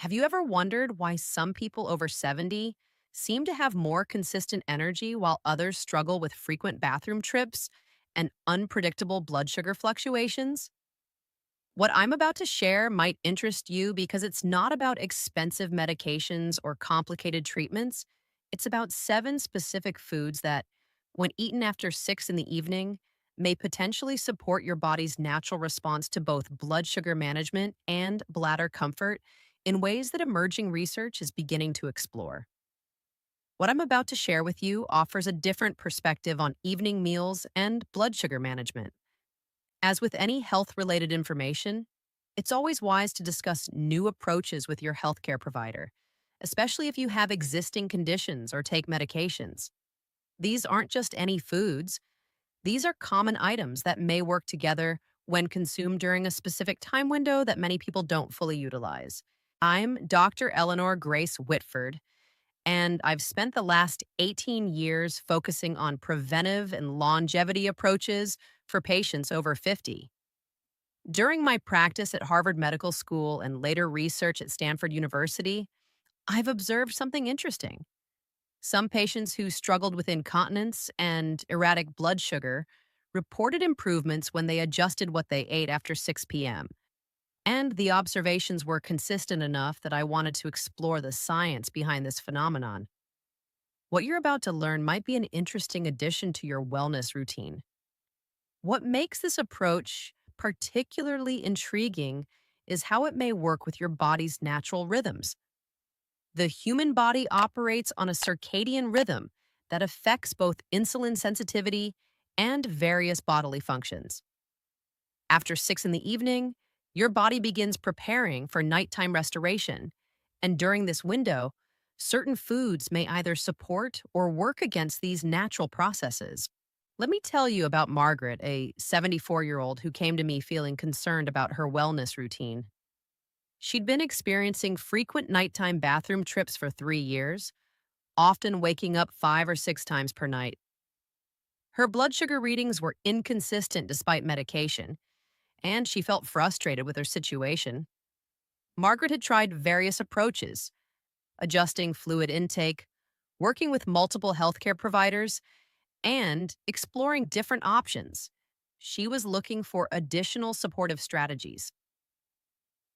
Have you ever wondered why some people over 70 seem to have more consistent energy while others struggle with frequent bathroom trips and unpredictable blood sugar fluctuations? What I'm about to share might interest you because it's not about expensive medications or complicated treatments. It's about seven specific foods that, when eaten after 6 in the evening, may potentially support your body's natural response to both blood sugar management and bladder comfort in ways that emerging research is beginning to explore. What I'm about to share with you offers a different perspective on evening meals and blood sugar management. As with any health related information, it's always wise to discuss new approaches with your healthcare provider, especially if you have existing conditions or take medications. These aren't just any foods, these are common items that may work together when consumed during a specific time window that many people don't fully utilize. I'm Dr. Eleanor Grace Whitford, and I've spent the last 18 years focusing on preventive and longevity approaches for patients over 50. During my practice at Harvard Medical School and later research at Stanford University, I've observed something interesting. Some patients who struggled with incontinence and erratic blood sugar reported improvements when they adjusted what they ate after 6 p.m. And the observations were consistent enough that I wanted to explore the science behind this phenomenon. What you're about to learn might be an interesting addition to your wellness routine. What makes this approach particularly intriguing is how it may work with your body's natural rhythms. The human body operates on a circadian rhythm that affects both insulin sensitivity and various bodily functions. After 6 in the evening, your body begins preparing for nighttime restoration, and during this window, certain foods may either support or work against these natural processes. Let me tell you about Margaret, a 74-year-old who came to me feeling concerned about her wellness routine. She'd been experiencing frequent nighttime bathroom trips for 3 years, often waking up 5 or 6 times per night. Her blood sugar readings were inconsistent despite medication, and she felt frustrated with her situation. Margaret had tried various approaches, adjusting fluid intake, working with multiple healthcare providers, and exploring different options. She was looking for additional supportive strategies.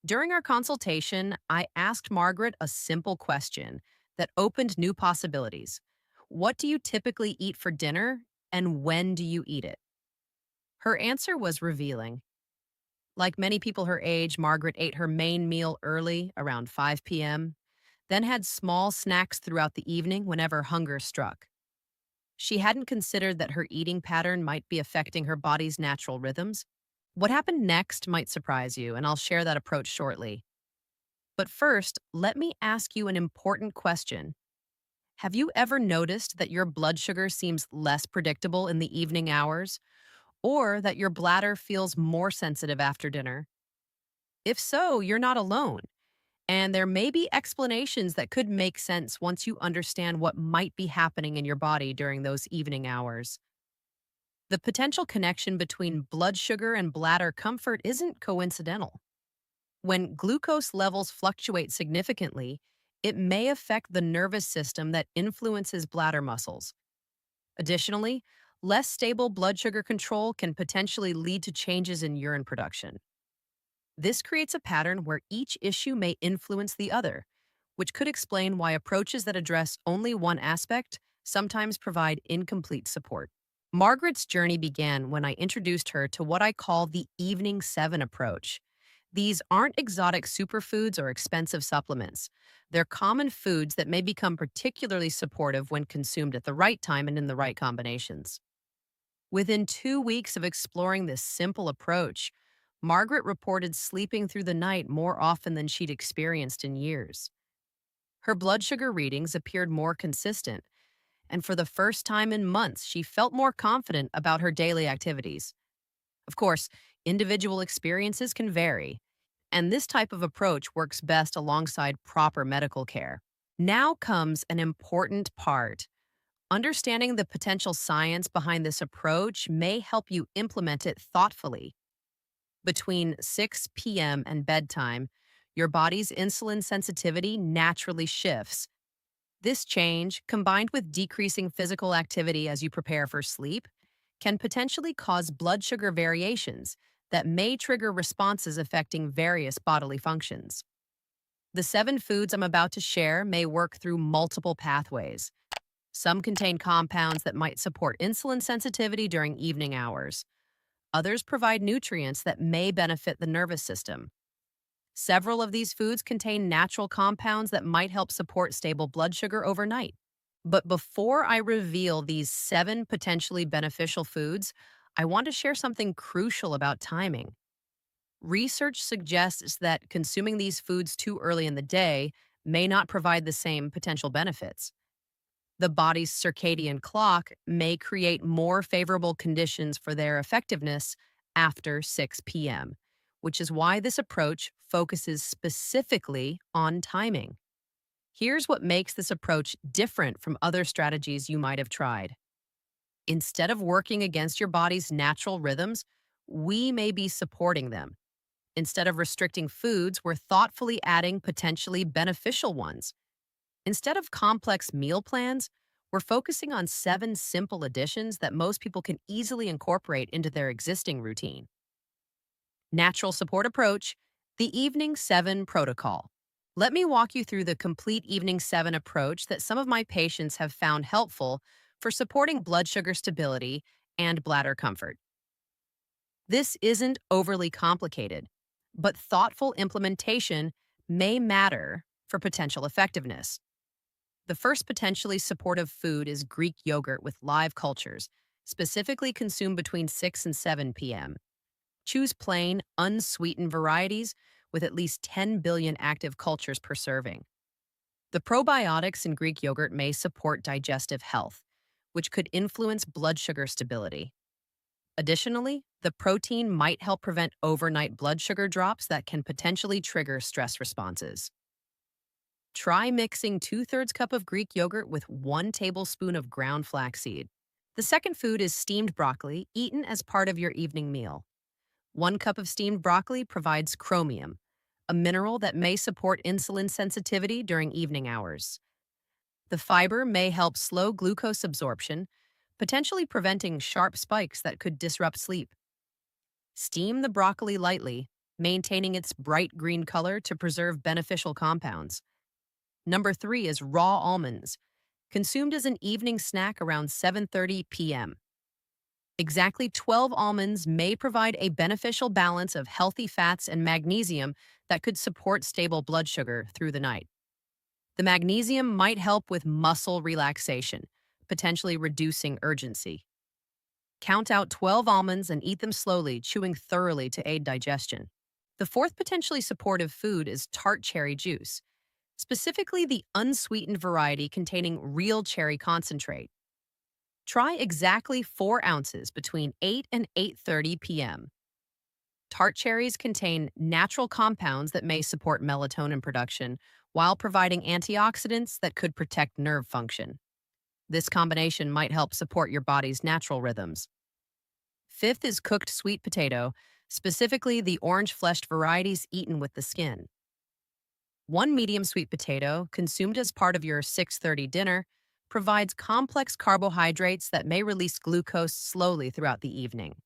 During our consultation, I asked Margaret a simple question that opened new possibilities. What do you typically eat for dinner, and when do you eat it? Her answer was revealing. Like many people her age, Margaret ate her main meal early, around 5 p.m., then had small snacks throughout the evening whenever hunger struck. She hadn't considered that her eating pattern might be affecting her body's natural rhythms. What happened next might surprise you, and I'll share that approach shortly. But first, let me ask you an important question. Have you ever noticed that your blood sugar seems less predictable in the evening hours, or that your bladder feels more sensitive after dinner? If so, you're not alone, and there may be explanations that could make sense once you understand what might be happening in your body during those evening hours. The potential connection between blood sugar and bladder comfort isn't coincidental. When glucose levels fluctuate significantly, it may affect the nervous system that influences bladder muscles. Additionally, less stable blood sugar control can potentially lead to changes in urine production. This creates a pattern where each issue may influence the other, which could explain why approaches that address only one aspect sometimes provide incomplete support. Margaret's journey began when I introduced her to what I call the Evening 7 approach. These aren't exotic superfoods or expensive supplements. They're common foods that may become particularly supportive when consumed at the right time and in the right combinations. Within 2 weeks of exploring this simple approach, Margaret reported sleeping through the night more often than she'd experienced in years. Her blood sugar readings appeared more consistent, and for the first time in months, she felt more confident about her daily activities. Of course, individual experiences can vary, and this type of approach works best alongside proper medical care. Now comes an important part. Understanding the potential science behind this approach may help you implement it thoughtfully. Between 6 p.m. and bedtime, your body's insulin sensitivity naturally shifts. This change, combined with decreasing physical activity as you prepare for sleep, can potentially cause blood sugar variations that may trigger responses affecting various bodily functions. The 7 foods I'm about to share may work through multiple pathways. Some contain compounds that might support insulin sensitivity during evening hours. Others provide nutrients that may benefit the nervous system. Several of these foods contain natural compounds that might help support stable blood sugar overnight. But before I reveal these 7 potentially beneficial foods, I want to share something crucial about timing. Research suggests that consuming these foods too early in the day may not provide the same potential benefits. The body's circadian clock may create more favorable conditions for their effectiveness after 6 p.m., which is why this approach focuses specifically on timing. Here's what makes this approach different from other strategies you might have tried. Instead of working against your body's natural rhythms, we may be supporting them. Instead of restricting foods, we're thoughtfully adding potentially beneficial ones. Instead of complex meal plans, we're focusing on 7 simple additions that most people can easily incorporate into their existing routine. Natural support approach, the Evening 7 protocol. Let me walk you through the complete Evening 7 approach that some of my patients have found helpful for supporting blood sugar stability and bladder comfort. This isn't overly complicated, but thoughtful implementation may matter for potential effectiveness. The first potentially supportive food is Greek yogurt with live cultures, specifically consumed between 6 and 7 p.m. Choose plain, unsweetened varieties with at least 10 billion active cultures per serving. The probiotics in Greek yogurt may support digestive health, which could influence blood sugar stability. Additionally, the protein might help prevent overnight blood sugar drops that can potentially trigger stress responses. Try mixing 2/3 cup of Greek yogurt with 1 tablespoon of ground flaxseed. The second food is steamed broccoli, eaten as part of your evening meal. 1 cup of steamed broccoli provides chromium, a mineral that may support insulin sensitivity during evening hours. The fiber may help slow glucose absorption, potentially preventing sharp spikes that could disrupt sleep. Steam the broccoli lightly, maintaining its bright green color to preserve beneficial compounds. Number 3 is raw almonds, consumed as an evening snack around 7:30 p.m. Exactly 12 almonds may provide a beneficial balance of healthy fats and magnesium that could support stable blood sugar through the night. The magnesium might help with muscle relaxation, potentially reducing urgency. Count out 12 almonds and eat them slowly, chewing thoroughly to aid digestion. The fourth potentially supportive food is tart cherry juice, specifically the unsweetened variety containing real cherry concentrate. Try exactly 4 ounces between 8 and 8:30 p.m. Tart cherries contain natural compounds that may support melatonin production while providing antioxidants that could protect nerve function. This combination might help support your body's natural rhythms. Fifth is cooked sweet potato, specifically the orange-fleshed varieties eaten with the skin. 1 medium sweet potato, consumed as part of your 6:30 dinner, provides complex carbohydrates that may release glucose slowly throughout the evening.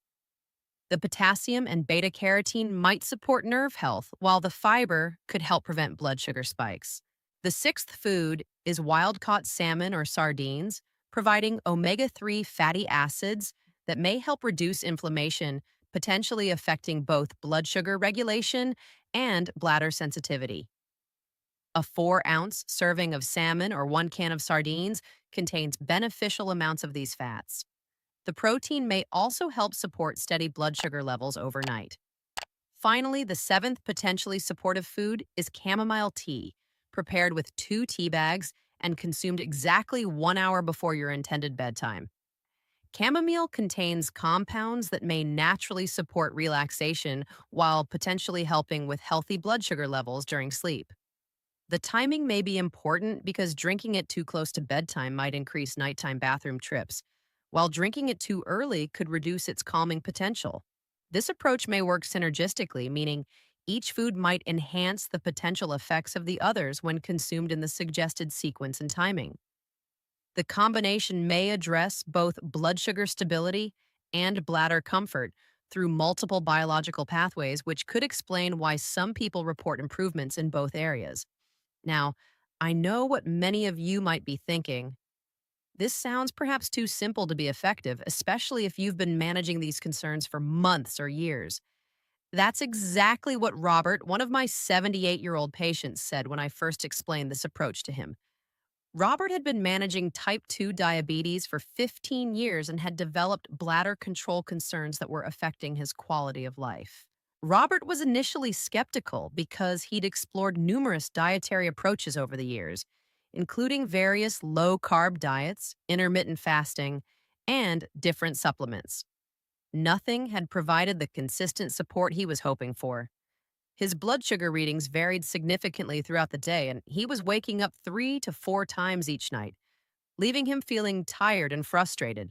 The potassium and beta-carotene might support nerve health, while the fiber could help prevent blood sugar spikes. The sixth food is wild-caught salmon or sardines, providing omega-3 fatty acids that may help reduce inflammation, potentially affecting both blood sugar regulation and bladder sensitivity. A 4-ounce serving of salmon or 1 can of sardines contains beneficial amounts of these fats. The protein may also help support steady blood sugar levels overnight. Finally, the 7th potentially supportive food is chamomile tea, prepared with 2 tea bags and consumed exactly 1 hour before your intended bedtime. Chamomile contains compounds that may naturally support relaxation while potentially helping with healthy blood sugar levels during sleep. The timing may be important because drinking it too close to bedtime might increase nighttime bathroom trips, while drinking it too early could reduce its calming potential. This approach may work synergistically, meaning each food might enhance the potential effects of the others when consumed in the suggested sequence and timing. The combination may address both blood sugar stability and bladder comfort through multiple biological pathways, which could explain why some people report improvements in both areas. Now, I know what many of you might be thinking. This sounds perhaps too simple to be effective, especially if you've been managing these concerns for months or years. That's exactly what Robert, one of my 78-year-old patients, said when I first explained this approach to him. Robert had been managing type 2 diabetes for 15 years and had developed bladder control concerns that were affecting his quality of life. Robert was initially skeptical because he'd explored numerous dietary approaches over the years, including various low carb diets, intermittent fasting, and different supplements. Nothing had provided the consistent support he was hoping for. His blood sugar readings varied significantly throughout the day, and he was waking up 3 to 4 times each night, leaving him feeling tired and frustrated.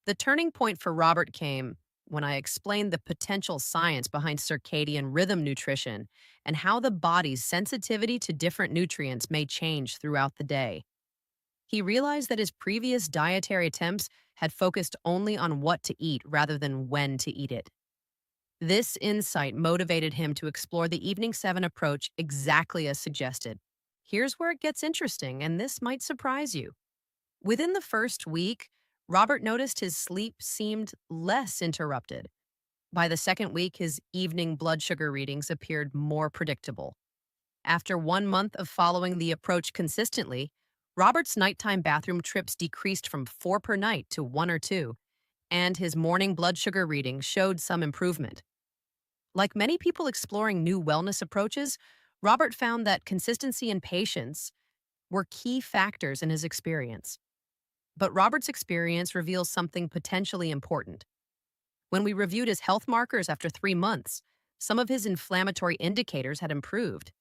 The turning point for Robert came when I explained the potential science behind circadian rhythm nutrition and how the body's sensitivity to different nutrients may change throughout the day. He realized that his previous dietary attempts had focused only on what to eat rather than when to eat it. This insight motivated him to explore the Evening 7 approach exactly as suggested. Here's where it gets interesting, and this might surprise you. Within the first week, Robert noticed his sleep seemed less interrupted. By the second week, his evening blood sugar readings appeared more predictable. After 1 month of following the approach consistently, Robert's nighttime bathroom trips decreased from 4 per night to 1 or 2, and his morning blood sugar readings showed some improvement. Like many people exploring new wellness approaches, Robert found that consistency and patience were key factors in his experience. But Robert's experience reveals something potentially important. When we reviewed his health markers after 3 months, some of his inflammatory indicators had improved.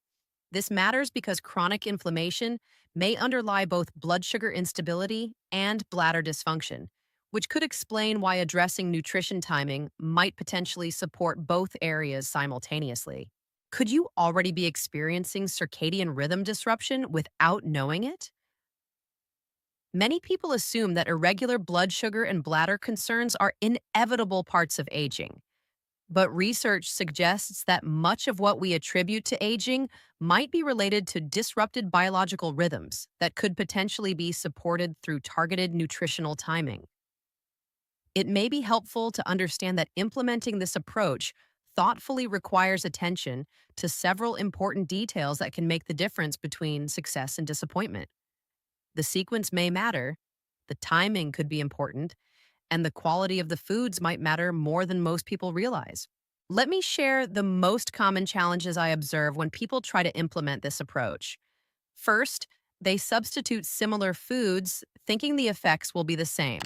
This matters because chronic inflammation may underlie both blood sugar instability and bladder dysfunction, which could explain why addressing nutrition timing might potentially support both areas simultaneously. Could you already be experiencing circadian rhythm disruption without knowing it? Many people assume that irregular blood sugar and bladder concerns are inevitable parts of aging. But research suggests that much of what we attribute to aging might be related to disrupted biological rhythms that could potentially be supported through targeted nutritional timing. It may be helpful to understand that implementing this approach thoughtfully requires attention to several important details that can make the difference between success and disappointment. The sequence may matter, the timing could be important, and the quality of the foods might matter more than most people realize. Let me share the most common challenges I observe when people try to implement this approach. First, they substitute similar foods, thinking the effects will be the same.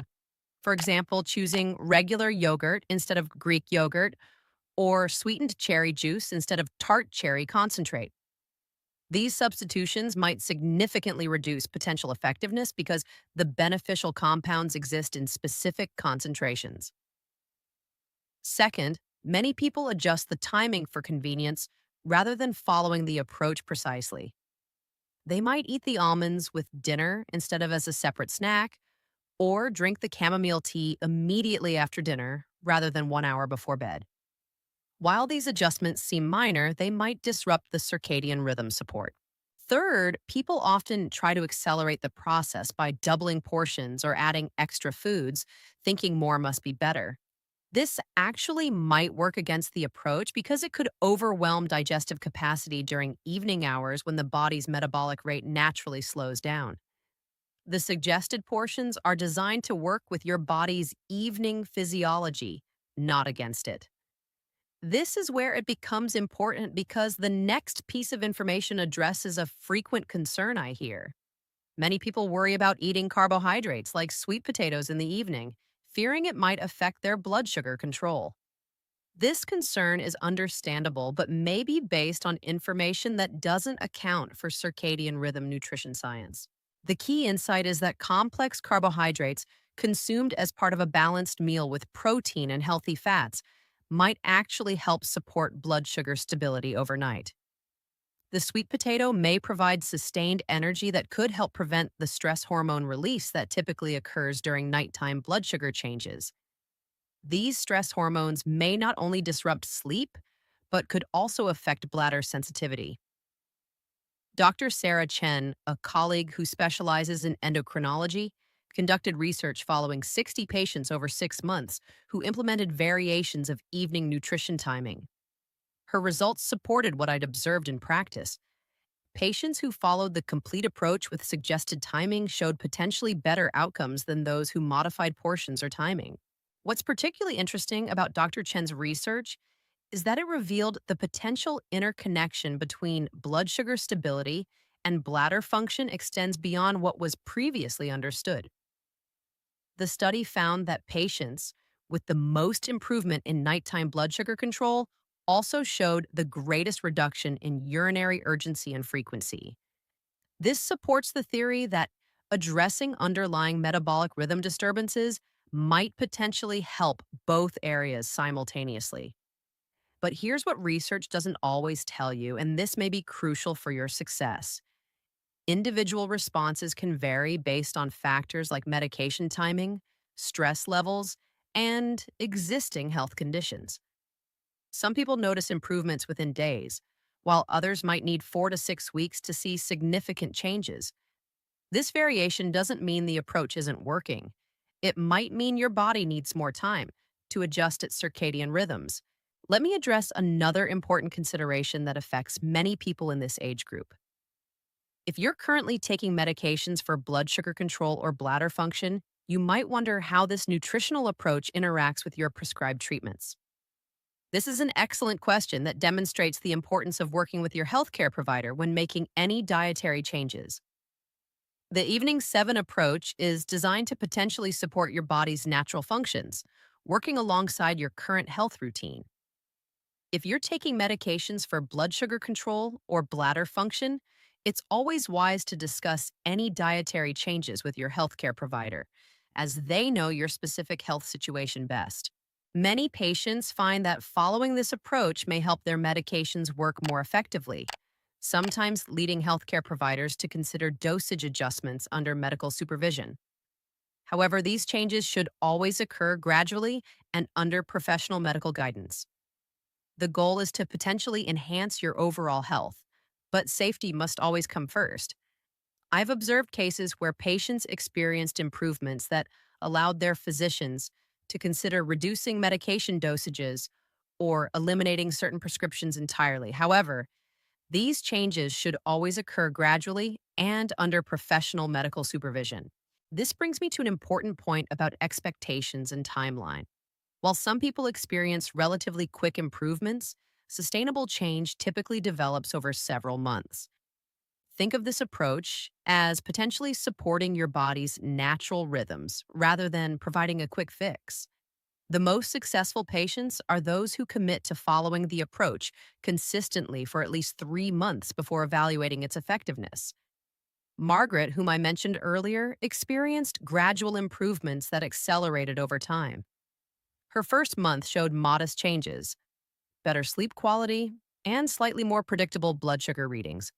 For example, choosing regular yogurt instead of Greek yogurt, or sweetened cherry juice instead of tart cherry concentrate. These substitutions might significantly reduce potential effectiveness because the beneficial compounds exist in specific concentrations. Second, many people adjust the timing for convenience rather than following the approach precisely. They might eat the almonds with dinner instead of as a separate snack, or drink the chamomile tea immediately after dinner rather than 1 hour before bed. While these adjustments seem minor, they might disrupt the circadian rhythm support. Third, people often try to accelerate the process by doubling portions or adding extra foods, thinking more must be better. This actually might work against the approach because it could overwhelm digestive capacity during evening hours when the body's metabolic rate naturally slows down. The suggested portions are designed to work with your body's evening physiology, not against it. This is where it becomes important because the next piece of information addresses a frequent concern I hear. Many people worry about eating carbohydrates like sweet potatoes in the evening, fearing it might affect their blood sugar control. This concern is understandable, but may be based on information that doesn't account for circadian rhythm nutrition science. The key insight is that complex carbohydrates, consumed as part of a balanced meal with protein and healthy fats, might actually help support blood sugar stability overnight. The sweet potato may provide sustained energy that could help prevent the stress hormone release that typically occurs during nighttime blood sugar changes. These stress hormones may not only disrupt sleep, but could also affect bladder sensitivity. Dr. Sarah Chen, a colleague who specializes in endocrinology, conducted research following 60 patients over 6 months who implemented variations of evening nutrition timing. Her results supported what I'd observed in practice. Patients who followed the complete approach with suggested timing showed potentially better outcomes than those who modified portions or timing. What's particularly interesting about Dr. Chen's research is that it revealed the potential interconnection between blood sugar stability and bladder function extends beyond what was previously understood. The study found that patients with the most improvement in nighttime blood sugar control also showed the greatest reduction in urinary urgency and frequency. This supports the theory that addressing underlying metabolic rhythm disturbances might potentially help both areas simultaneously. But here's what research doesn't always tell you, and this may be crucial for your success. Individual responses can vary based on factors like medication timing, stress levels, and existing health conditions. Some people notice improvements within days, while others might need 4 to 6 weeks to see significant changes. This variation doesn't mean the approach isn't working. It might mean your body needs more time to adjust its circadian rhythms. Let me address another important consideration that affects many people in this age group. If you're currently taking medications for blood sugar control or bladder function, you might wonder how this nutritional approach interacts with your prescribed treatments. This is an excellent question that demonstrates the importance of working with your healthcare provider when making any dietary changes. The Evening 7 approach is designed to potentially support your body's natural functions, working alongside your current health routine. If you're taking medications for blood sugar control or bladder function, it's always wise to discuss any dietary changes with your healthcare provider, as they know your specific health situation best. Many patients find that following this approach may help their medications work more effectively, sometimes leading healthcare providers to consider dosage adjustments under medical supervision. However, these changes should always occur gradually and under professional medical guidance. The goal is to potentially enhance your overall health, but safety must always come first. I've observed cases where patients experienced improvements that allowed their physicians to consider reducing medication dosages or eliminating certain prescriptions entirely. However, these changes should always occur gradually and under professional medical supervision. This brings me to an important point about expectations and timeline. While some people experience relatively quick improvements, sustainable change typically develops over several months. Think of this approach as potentially supporting your body's natural rhythms rather than providing a quick fix. The most successful patients are those who commit to following the approach consistently for at least 3 months before evaluating its effectiveness. Margaret, whom I mentioned earlier, experienced gradual improvements that accelerated over time. Her first month showed modest changes, better sleep quality, and slightly more predictable blood sugar readings.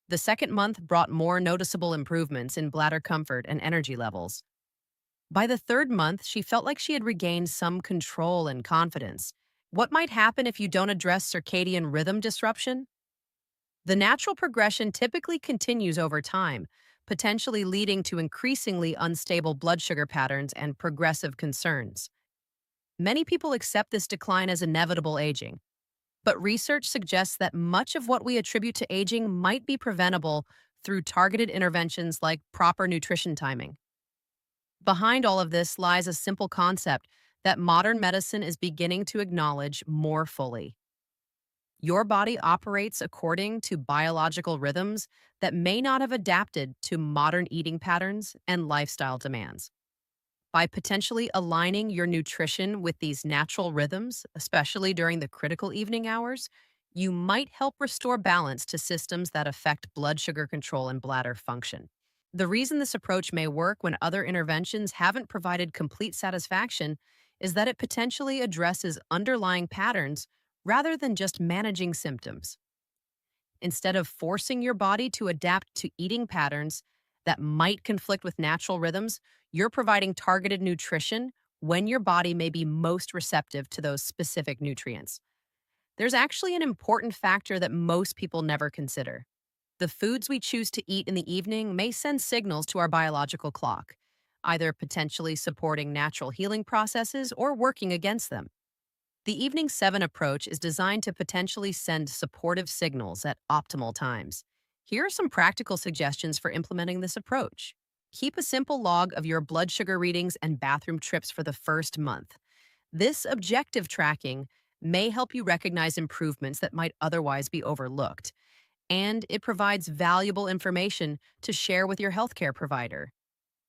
The second month brought more noticeable improvements in bladder comfort and energy levels. By the third month, she felt like she had regained some control and confidence. What might happen if you don't address circadian rhythm disruption? The natural progression typically continues over time, potentially leading to increasingly unstable blood sugar patterns and progressive concerns. Many people accept this decline as inevitable aging, but research suggests that much of what we attribute to aging might be preventable through targeted interventions like proper nutrition timing. Behind all of this lies a simple concept that modern medicine is beginning to acknowledge more fully. Your body operates according to biological rhythms that may not have adapted to modern eating patterns and lifestyle demands. By potentially aligning your nutrition with these natural rhythms, especially during the critical evening hours, you might help restore balance to systems that affect blood sugar control and bladder function. The reason this approach may work when other interventions haven't provided complete satisfaction is that it potentially addresses underlying patterns rather than just managing symptoms. Instead of forcing your body to adapt to eating patterns that might conflict with natural rhythms, you're providing targeted nutrition when your body may be most receptive to those specific nutrients. There's actually an important factor that most people never consider. The foods we choose to eat in the evening may send signals to our biological clock, either potentially supporting natural healing processes or working against them. The Evening 7 approach is designed to potentially send supportive signals at optimal times. Here are some practical suggestions for implementing this approach. Keep a simple log of your blood sugar readings and bathroom trips for the first month. This objective tracking may help you recognize improvements that might otherwise be overlooked, and it provides valuable information to share with your healthcare provider.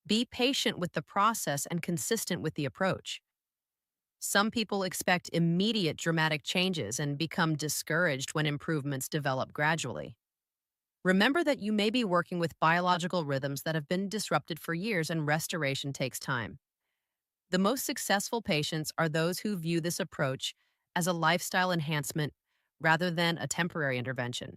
Be patient with the process and consistent with the approach. Some people expect immediate dramatic changes and become discouraged when improvements develop gradually. Remember that you may be working with biological rhythms that have been disrupted for years, and restoration takes time. The most successful patients are those who view this approach as a lifestyle enhancement rather than a temporary intervention.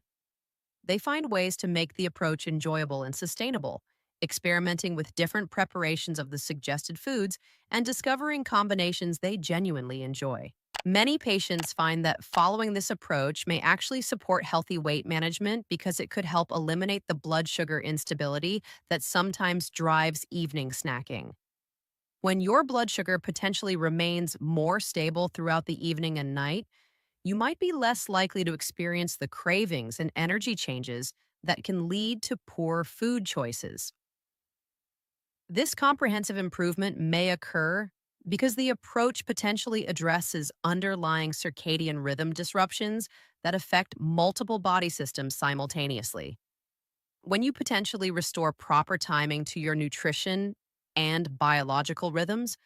They find ways to make the approach enjoyable and sustainable, experimenting with different preparations of the suggested foods and discovering combinations they genuinely enjoy. Many patients find that following this approach may actually support healthy weight management because it could help eliminate the blood sugar instability that sometimes drives evening snacking. When your blood sugar potentially remains more stable throughout the evening and night, you might be less likely to experience the cravings and energy changes that can lead to poor food choices. This comprehensive improvement may occur because the approach potentially addresses underlying circadian rhythm disruptions that affect multiple body systems simultaneously. When you potentially restore proper timing to your nutrition and biological rhythms,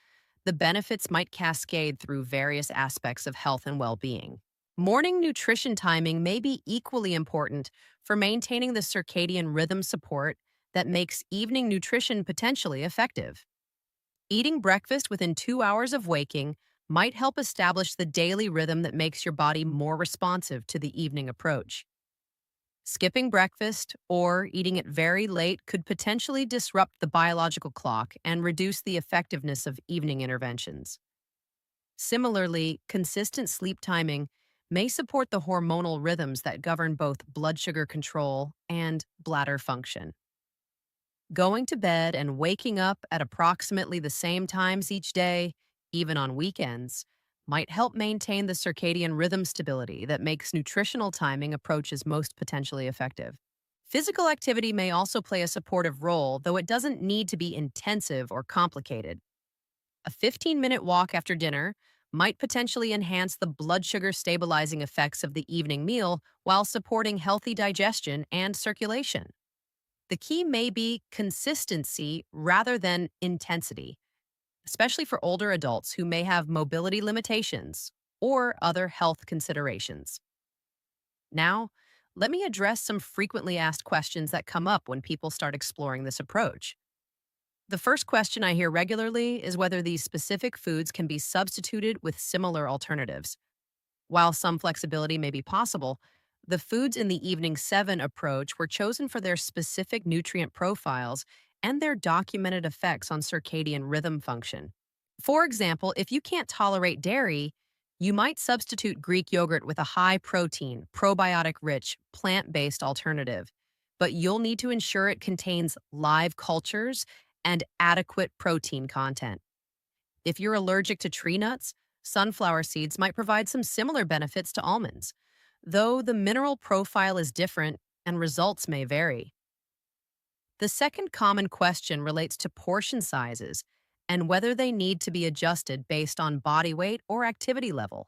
the benefits might cascade through various aspects of health and well-being. Morning nutrition timing may be equally important for maintaining the circadian rhythm support that makes evening nutrition potentially effective. Eating breakfast within 2 hours of waking might help establish the daily rhythm that makes your body more responsive to the evening approach. Skipping breakfast or eating it very late could potentially disrupt the biological clock and reduce the effectiveness of evening interventions. Similarly, consistent sleep timing may support the hormonal rhythms that govern both blood sugar control and bladder function. Going to bed and waking up at approximately the same times each day, even on weekends, might help maintain the circadian rhythm stability that makes nutritional timing approaches most potentially effective. Physical activity may also play a supportive role, though it doesn't need to be intensive or complicated. A 15-minute walk after dinner might potentially enhance the blood sugar stabilizing effects of the evening meal while supporting healthy digestion and circulation. The key may be consistency rather than intensity, especially for older adults who may have mobility limitations or other health considerations. Now, let me address some frequently asked questions that come up when people start exploring this approach. The first question I hear regularly is whether these specific foods can be substituted with similar alternatives. While some flexibility may be possible, the foods in the Evening 7 approach were chosen for their specific nutrient profiles and their documented effects on circadian rhythm function. For example, if you can't tolerate dairy, you might substitute Greek yogurt with a high protein, probiotic rich, plant based alternative, but you'll need to ensure it contains live cultures and adequate protein content. If you're allergic to tree nuts, sunflower seeds might provide some similar benefits to almonds, though the mineral profile is different and results may vary. The second common question relates to portion sizes and whether they need to be adjusted based on body weight or activity level.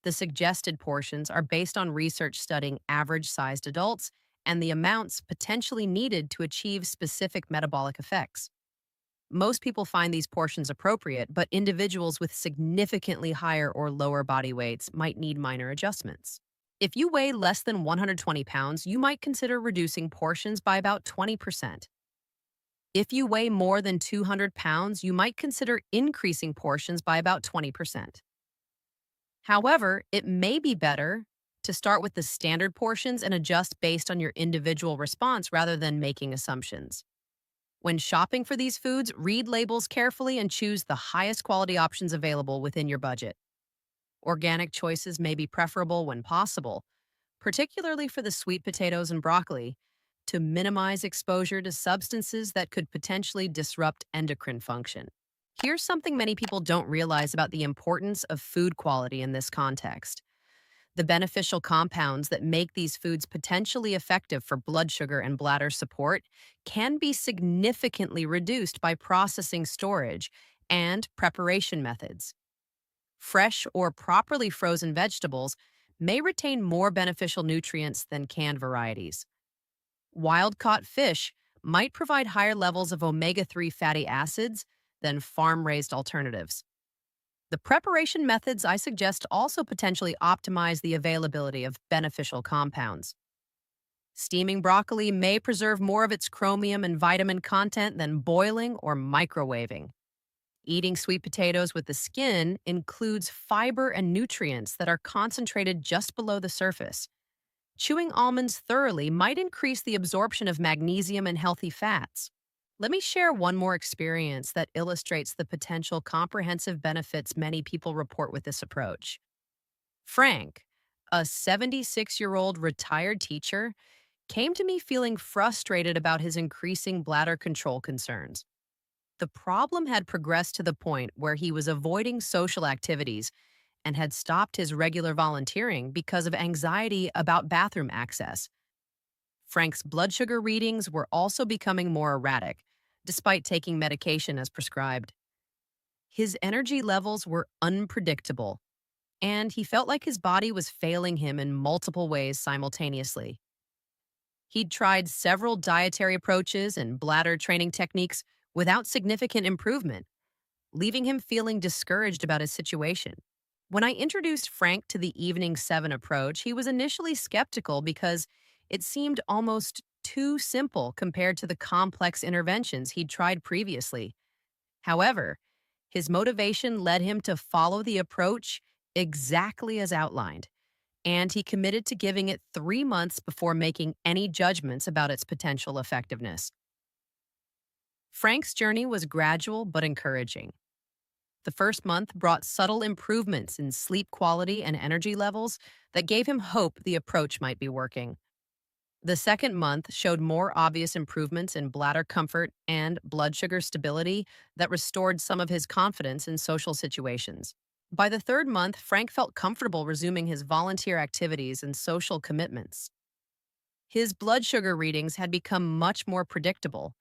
The suggested portions are based on research studying average-sized adults and the amounts potentially needed to achieve specific metabolic effects. Most people find these portions appropriate, but individuals with significantly higher or lower body weights might need minor adjustments. If you weigh less than 120 pounds, you might consider reducing portions by about 20%. If you weigh more than 200 pounds, you might consider increasing portions by about 20%. However, it may be better to start with the standard portions and adjust based on your individual response rather than making assumptions. When shopping for these foods, read labels carefully and choose the highest quality options available within your budget. Organic choices may be preferable when possible, particularly for the sweet potatoes and broccoli, to minimize exposure to substances that could potentially disrupt endocrine function. Here's something many people don't realize about the importance of food quality in this context. The beneficial compounds that make these foods potentially effective for blood sugar and bladder support can be significantly reduced by processing storage and preparation methods. Fresh or properly frozen vegetables may retain more beneficial nutrients than canned varieties. Wild-caught fish might provide higher levels of omega-3 fatty acids than farm-raised alternatives. The preparation methods I suggest also potentially optimize the availability of beneficial compounds. Steaming broccoli may preserve more of its chromium and vitamin content than boiling or microwaving. Eating sweet potatoes with the skin includes fiber and nutrients that are concentrated just below the surface. Chewing almonds thoroughly might increase the absorption of magnesium and healthy fats. Let me share one more experience that illustrates the potential comprehensive benefits many people report with this approach. Frank, a 76-year-old retired teacher, came to me feeling frustrated about his increasing bladder control concerns. The problem had progressed to the point where he was avoiding social activities and had stopped his regular volunteering because of anxiety about bathroom access. Frank's blood sugar readings were also becoming more erratic, despite taking medication as prescribed. His energy levels were unpredictable, and he felt like his body was failing him in multiple ways simultaneously. He'd tried several dietary approaches and bladder training techniques without significant improvement, leaving him feeling discouraged about his situation. When I introduced Frank to the Evening 7 approach, he was initially skeptical because it seemed almost too simple compared to the complex interventions he'd tried previously. However, his motivation led him to follow the approach exactly as outlined, and he committed to giving it 3 months before making any judgments about its potential effectiveness. Frank's journey was gradual but encouraging. The first month brought subtle improvements in sleep quality and energy levels that gave him hope the approach might be working. The second month showed more obvious improvements in bladder comfort and blood sugar stability that restored some of his confidence in social situations. By the third month, Frank felt comfortable resuming his volunteer activities and social commitments. His blood sugar readings had become much more predictable,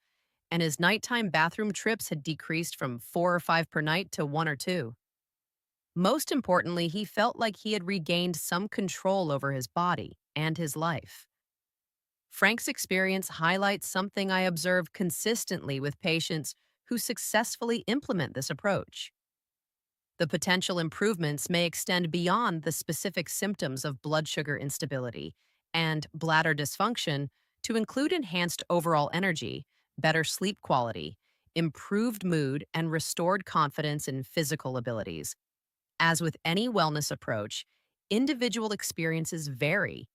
and his nighttime bathroom trips had decreased from 4 or 5 per night to 1 or 2. Most importantly, he felt like he had regained some control over his body and his life. Frank's experience highlights something I observe consistently with patients who successfully implement this approach. The potential improvements may extend beyond the specific symptoms of blood sugar instability and bladder dysfunction to include enhanced overall energy, better sleep quality, improved mood, and restored confidence in physical abilities. As with any wellness approach, individual experiences vary,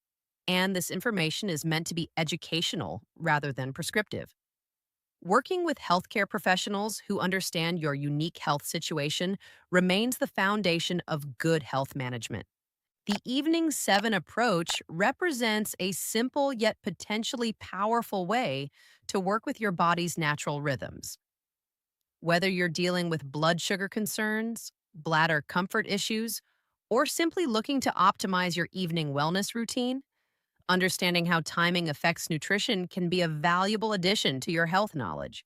and this information is meant to be educational rather than prescriptive. Working with healthcare professionals who understand your unique health situation remains the foundation of good health management. The Evening 7 approach represents a simple yet potentially powerful way to work with your body's natural rhythms. Whether you're dealing with blood sugar concerns, bladder comfort issues, or simply looking to optimize your evening wellness routine, understanding how timing affects nutrition can be a valuable addition to your health knowledge.